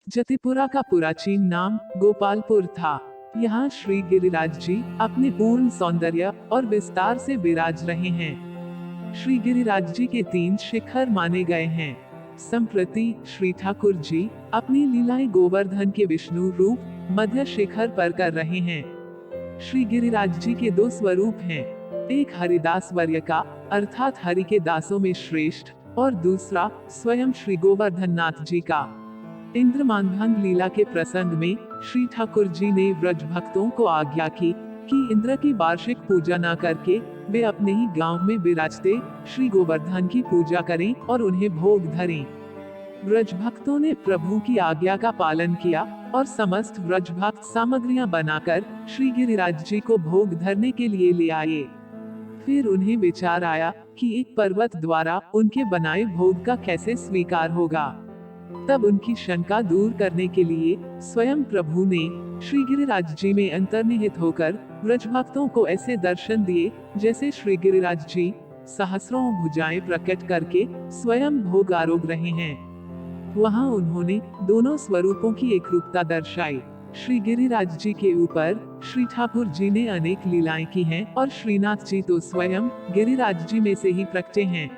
जतिपुरा का प्राचीन नाम गोपालपुर था। यहाँ श्री गिरिराज जी अपने पूर्ण सौंदर्य और विस्तार से विराज रहे हैं। श्री गिरिराज जी के 3 शिखर माने गए हैं। संप्रति श्री ठाकुर जी अपनी लीलाएं गोवर्धन के विष्णु रूप मध्य शिखर पर कर रहे हैं। श्री गिरिराज जी के 2 स्वरूप हैं, एक हरिदास वर्य का अर्थात हरि के दासों में श्रेष्ठ और दूसरा स्वयं श्री गोवर्धन नाथ जी का। इंद्रमानभंग लीला के प्रसंग में श्री ठाकुर जी ने व्रज भक्तों को आज्ञा की कि इंद्र की वार्षिक पूजा न करके वे अपने ही गांव में विराजते श्री गोवर्धन की पूजा करें और उन्हें भोग धरें। व्रज भक्तों ने प्रभु की आज्ञा का पालन किया और समस्त व्रज भक्त सामग्रियां बनाकर श्री गिरिराज जी को भोग धरने के लिए ले आए। फिर उन्हें विचार आया कि एक पर्वत द्वारा उनके बनाए भोग का कैसे स्वीकार होगा। तब उनकी शंका दूर करने के लिए स्वयं प्रभु ने श्री गिरिराज जी में अंतर्निहित होकर व्रज भक्तों को ऐसे दर्शन दिए जैसे श्री गिरिराज जी सहस्रों भुजाएं प्रकट करके स्वयं भोग आरोग रहे हैं। वहां उन्होंने दोनों स्वरूपों की एकरूपता दर्शाई। श्री गिरिराज जी के ऊपर श्री ठाकुर जी ने अनेक लीलाएं की हैं और श्रीनाथ जी तो स्वयं गिरिराज जी में से ही प्रकटे हैं।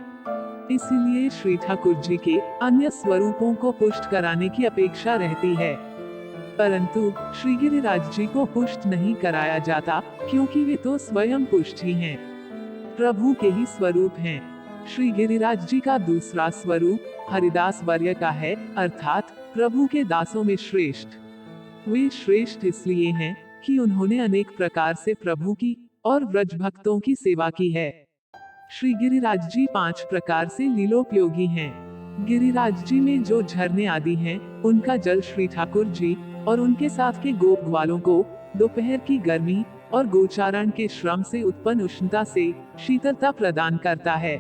इसीलिए श्री ठाकुर जी के अन्य स्वरूपों को पुष्ट कराने की अपेक्षा रहती है, परंतु श्री गिरिराज जी को पुष्ट नहीं कराया जाता क्योंकि वे तो स्वयं पुष्ट ही हैं, प्रभु के ही स्वरूप हैं। श्री गिरिराज जी का दूसरा स्वरूप हरिदास वर्य का है, अर्थात प्रभु के दासों में श्रेष्ठ। वे श्रेष्ठ इसलिए हैं कि उन्होंने अनेक प्रकार से प्रभु की और व्रज भक्तों की सेवा की है। श्री गिरिराज जी 5 प्रकार से लीलोपयोगी हैं। गिरिराज जी में जो झरने आदि हैं, उनका जल श्री ठाकुर जी और उनके साथ के गोप ग्वालों को दोपहर की गर्मी और गोचारण के श्रम से उत्पन्न उष्णता से शीतलता प्रदान करता है।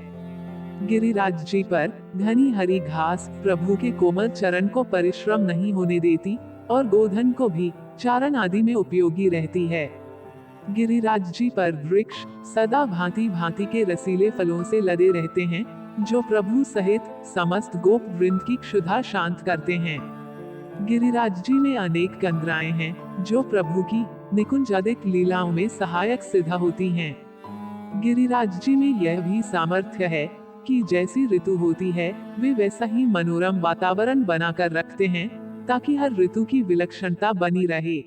गिरिराज जी पर घनी हरी घास प्रभु के कोमल चरण को परिश्रम नहीं होने देती और गोधन को भी चारण आदि में उपयोगी रहती है। गिरिराज जी पर वृक्ष सदा भांति भांति के रसीले फलों से लदे रहते हैं, जो प्रभु सहित समस्त गोप वृंद की क्षुधा शांत करते हैं। गिरिराज जी में अनेक कंदराएं हैं, जो प्रभु की निकुंजादिक लीलाओं में सहायक सिद्ध होती हैं। गिरिराज जी में यह भी सामर्थ्य है कि जैसी ऋतु होती है, वे वैसा ही मनोरम वातावरण बनाकर रखते हैं, ताकि हर ऋतु की विलक्षणता बनी रहे।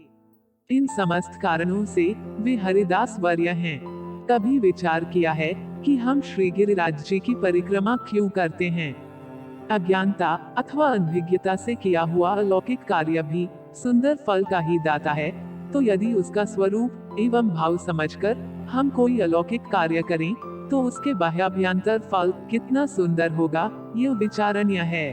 इन समस्त कारणों से वे हरिदास वर्य हैं। कभी विचार किया है कि हम श्री गिरिराज जी की परिक्रमा क्यों करते हैं? अज्ञानता अथवा अनभिज्ञता से किया हुआ अलौकिक कार्य भी सुंदर फल का ही दाता है, तो यदि उसका स्वरूप एवं भाव समझकर हम कोई अलौकिक कार्य करें, तो उसके बाह्याभ्यंतर फल कितना सुंदर होगा, ये विचारणीय है।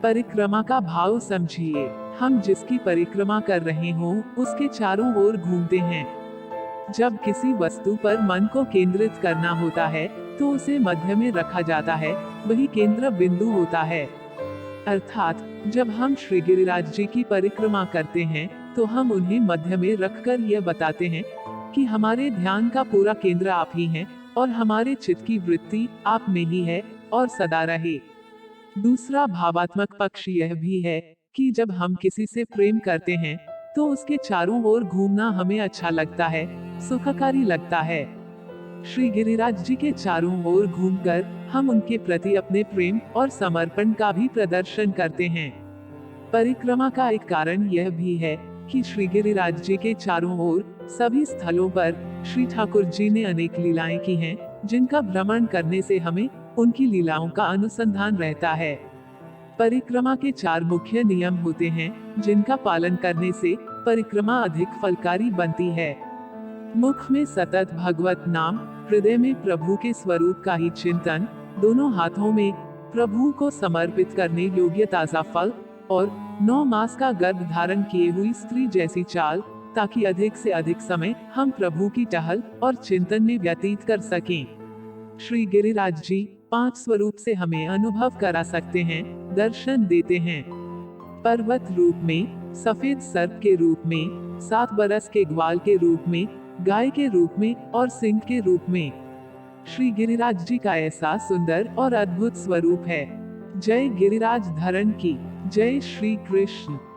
परिक्रमा का भाव समझिए। हम जिसकी परिक्रमा कर रहे हों, उसके चारों ओर घूमते हैं। जब किसी वस्तु पर मन को केंद्रित करना होता है, तो उसे मध्य में रखा जाता है, वही केंद्र बिंदु होता है। अर्थात जब हम श्री गिरिराज जी की परिक्रमा करते हैं, तो हम उन्हें मध्य में रखकर यह बताते हैं कि हमारे ध्यान का पूरा केंद्र आप ही हैं और हमारे चित्त की वृत्ति आप में ही है और सदा रहे। दूसरा भावात्मक पक्ष यह भी है कि जब हम किसी से प्रेम करते हैं, तो उसके चारों ओर घूमना हमें अच्छा लगता है, सुखकारी लगता है। श्री गिरिराज जी के चारों ओर घूमकर हम उनके प्रति अपने प्रेम और समर्पण का भी प्रदर्शन करते हैं। परिक्रमा का एक कारण यह भी है कि श्री गिरिराज जी के चारों ओर सभी स्थलों पर श्री ठाकुर जी ने अनेक लीलाएं की हैं, जिनका भ्रमण करने से हमें उनकी लीलाओं का अनुसंधान रहता है। परिक्रमा के 4 मुख्य नियम होते हैं, जिनका पालन करने से परिक्रमा अधिक फलकारी बनती है। मुख में सतत भगवत नाम, हृदय में प्रभु के स्वरूप का ही चिंतन, दोनों हाथों में प्रभु को समर्पित करने योग्य ताजा फल और 9 मास का गर्भ धारण किए हुई स्त्री जैसी चाल, ताकि अधिक से अधिक समय हम प्रभु की टहल और चिंतन में व्यतीत कर सकें। श्री गिरिराज जी 5 स्वरूप से हमें अनुभव करा सकते हैं, दर्शन देते हैं। पर्वत रूप में, सफेद सर्प के रूप में, 7 बरस के ग्वाल के रूप में, गाय के रूप में और सिंह के रूप में। श्री गिरिराज जी का ऐसा सुंदर और अद्भुत स्वरूप है। जय गिरिराज धरण की जय श्री कृष्ण।